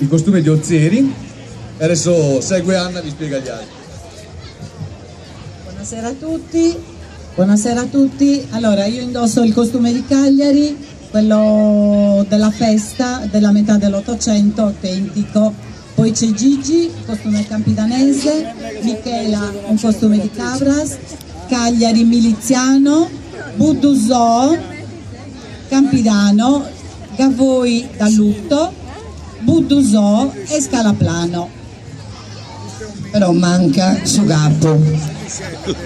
il costume di Ozzeri e adesso segue Anna e vi spiega gli altri. Buonasera a tutti, buonasera a tutti. Allora, io indosso il costume di Cagliari, quello della festa della metà dell'Ottocento, autentico. Poi c'è Gigi, costume campidanese, Michela, un costume di Cabras, Cagliari miliziano, Budusò, Campidano, Gavoi da lutto, Budusò e Scalaplano. Però manca Sugapo.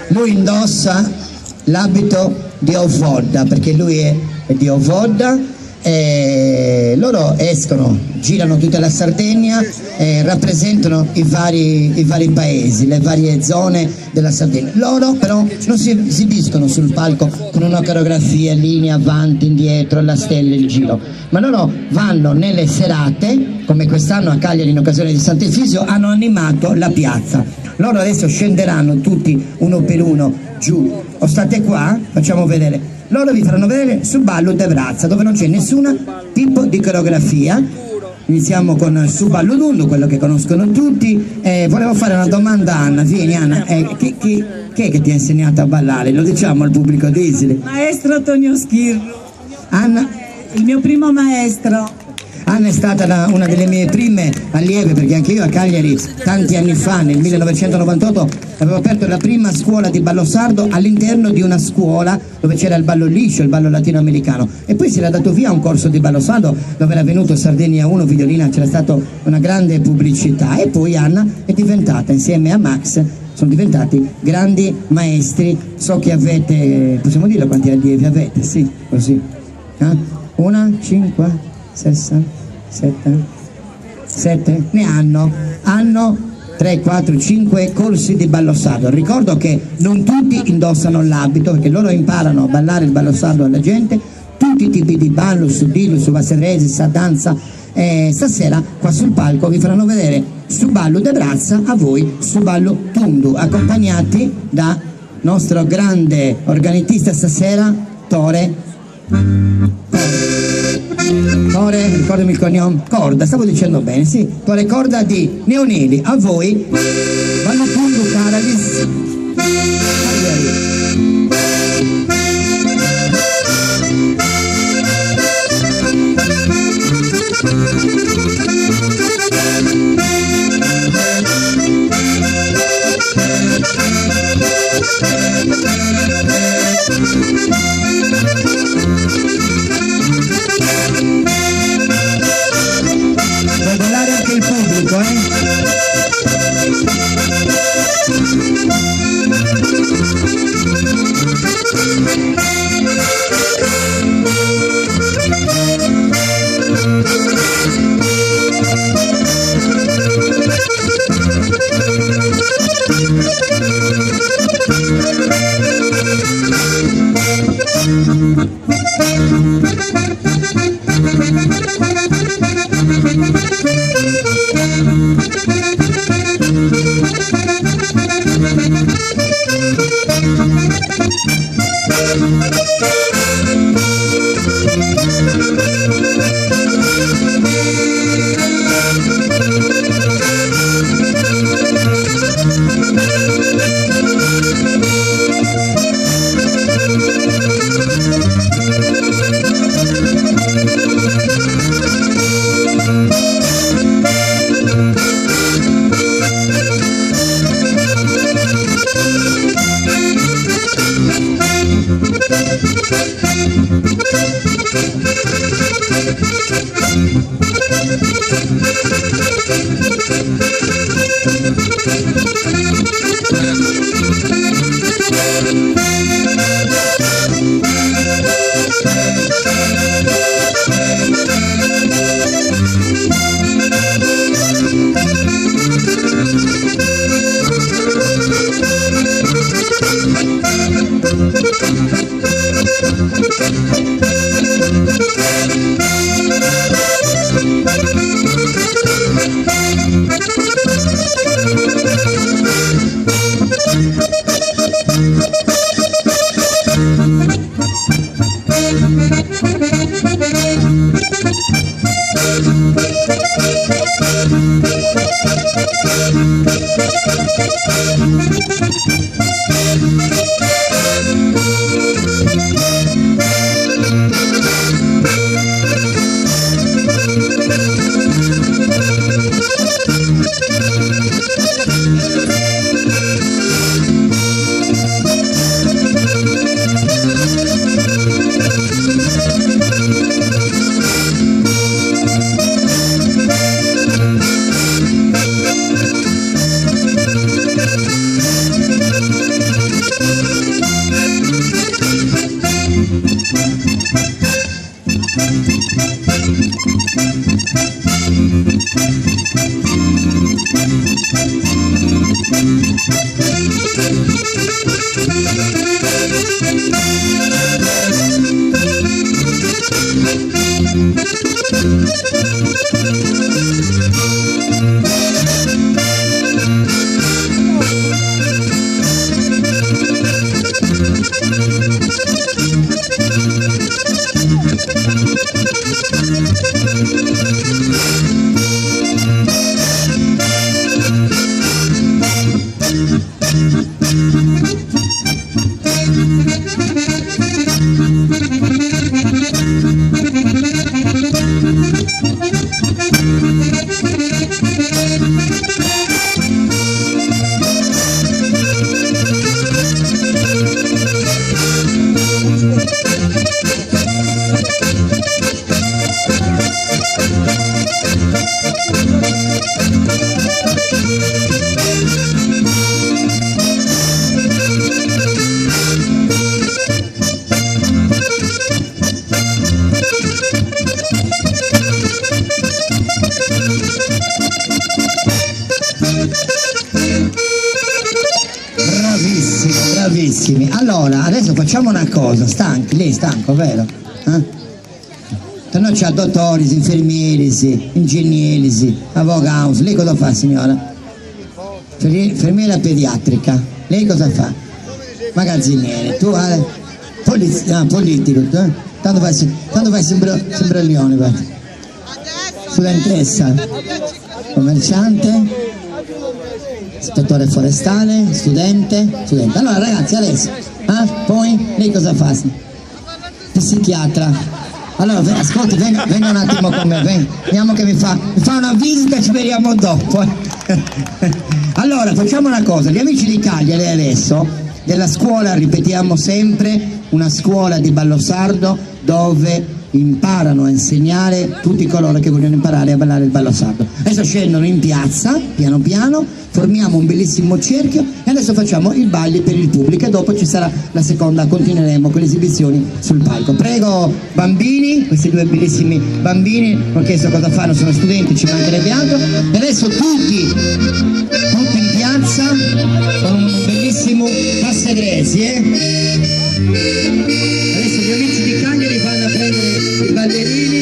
Lui indossa l'abito di Ovodda, perché lui è di Ovodda, e loro escono, girano tutta la Sardegna e rappresentano i vari paesi, le varie zone della Sardegna. Loro però non si esibiscono sul palco con una coreografia, linea avanti, indietro, la stella, il giro, ma loro vanno nelle serate, come quest'anno a Cagliari in occasione di Sant'Efisio hanno animato la piazza. Loro adesso scenderanno tutti uno per uno giù, o state qua, facciamo vedere. Loro vi faranno vedere su ballo de Brazza, dove non c'è nessun tipo di coreografia. Iniziamo con su ballo d'undo, quello che conoscono tutti. Volevo fare una domanda a Anna. Vieni Anna, chi è che ti ha insegnato a ballare? Lo diciamo al pubblico di Isili. Maestro Tonio Schirru. Anna? Il mio primo maestro. Anna è stata una delle mie prime allieve, perché anche io a Cagliari tanti anni fa, nel 1998, avevo aperto la prima scuola di ballo sardo all'interno di una scuola dove c'era il ballo liscio, il ballo latinoamericano, e poi si era dato via un corso di ballo sardo dove era venuto Sardegna 1 Videolina, c'era stata una grande pubblicità, e poi Anna è diventata, insieme a Max, sono diventati grandi maestri. So che avete, possiamo dire quanti allievi avete? Sì, così. 1, 5, 7 ne hanno 3, 4, 5 corsi di ballo sardo. Ricordo che non tutti indossano l'abito, perché loro imparano a ballare il ballo sardo alla gente, tutti i tipi di ballo, su dillo, su vasserese, sa danza. Stasera qua sul palco vi faranno vedere su ballo de Brazza, a voi su ballo tundu, accompagnati da nostro grande organizzista stasera, Tore, ricordami il cognome, Corda, stavo dicendo bene, sì, Tore Corda di Neonili, a voi, ballo tundu Caralis, può ballare anche il pubblico, Thank you. Bravissimi, bravissimi. Allora, adesso facciamo una cosa, stanchi, lei è stanco, vero? Per noi c'ha dottori, infermieri, ingegneri, avvocati. Lei cosa fa, signora? Infermiera pediatrica. Lei cosa fa? Magazziniere. Tu politico, tanto fai sembrellione, guarda. Studentessa, commerciante, ispettore forestale, studente. Allora ragazzi, adesso, poi lei cosa fa? Psichiatra. Allora ascolti, venga un attimo con me, vediamo che mi fa una visita e ci vediamo dopo. Allora facciamo una cosa, gli amici di Cagliari adesso, della scuola, ripetiamo sempre, una scuola di ballo sardo dove imparano a insegnare tutti coloro che vogliono imparare a ballare il ballo sardo. Adesso scendono in piazza, piano piano, formiamo un bellissimo cerchio e adesso facciamo i balli per il pubblico e dopo ci sarà la seconda, continueremo con le esibizioni sul palco. Prego bambini, questi due bellissimi bambini, non ho chiesto cosa fanno, sono studenti, ci mancherebbe altro. E adesso tutti in piazza con un bellissimo passegresi, Adesso gli amici di Cagliari vanno a prendere i ballerini.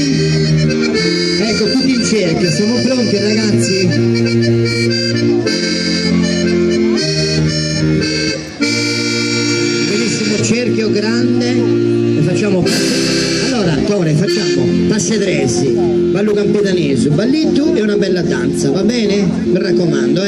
Ecco, tutti in cerchio, siamo pronti ragazzi? Bellissimo cerchio grande e facciamo. Allora, Tore, facciamo passedresi, ballo campedanese, balletto e una bella danza, va bene? Mi raccomando,